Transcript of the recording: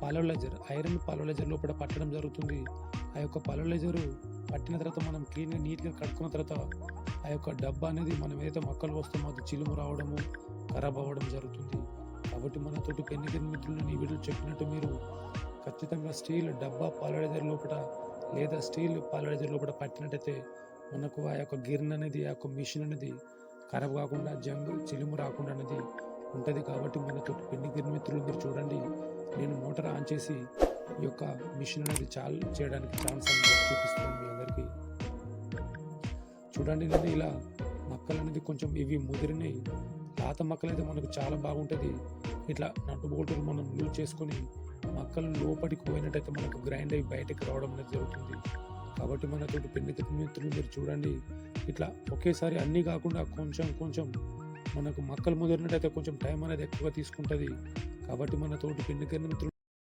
పాలోలైజర్, iron పాలోలైజర్ లోపల పట్టడం జరుగుతుంది. ఆ యొక్క పాలోలైజరు పట్టిన తర్వాత మనం నీట్‌గా కడుక్కున్న తర్వాత ఆ యొక్క డబ్బా అనేది మనం ఏదైతే మొక్కలు పోస్తామో అది చిలుము రావడము, ఖరాబ్ అవ్వడం జరుగుతుంది. కాబట్టి మనతోటి పెన్నికని మిత్రులు ఈ వీడియోలో చెప్పినట్టు మీరు ఖచ్చితంగా స్టీల్ డబ్బా పాలోలైజర్ లోపల లేదా స్టీల్ పాలోలైజర్ లోపల పట్టినట్టయితే మనకు ఆ యొక్క గిర్న్ అనేది, ఆ యొక్క మిషన్ అనేది ఖరాబ్ కాకుండా చిలుము రాకుండా అనేది ఉంటుంది. కాబట్టి మనతోటి పెన్నికని మిత్రులు మీరు చూడండి, నేను మోటార్ ఆన్ చేసి ఈ యొక్క మిషన్ అనేది చేయడానికి ఛాన్స్ అనేది చూపిస్తున్నాను మీ అందరికీ. చూడండి, నేను ఇలా మక్కలు అనేది కొంచెం ఇవి ముదిరినాయి. పాత మక్కలు అయితే మనకు చాలా బాగుంటుంది. ఇట్లా నట్టు బోల్టులు మనం లూజ్ చేసుకొని మక్కలు లోపలికి పోయినట్టయితే మనకు గ్రైండ్ అయ్యి బయటకు రావడం అనేది జరుగుతుంది. కాబట్టి మనతోటి పెన్నికని మిత్రులు మీరు చూడండి, ఇట్లా ఒకేసారి అన్నీ కాకుండా కొంచెం మనకు మక్కలు ముదిరినట్టయితే కొంచెం టైం అనేది ఎక్కువగా తీసుకుంటుంది. కాబట్టి మనతోటి పెన్నికని మిత్రులు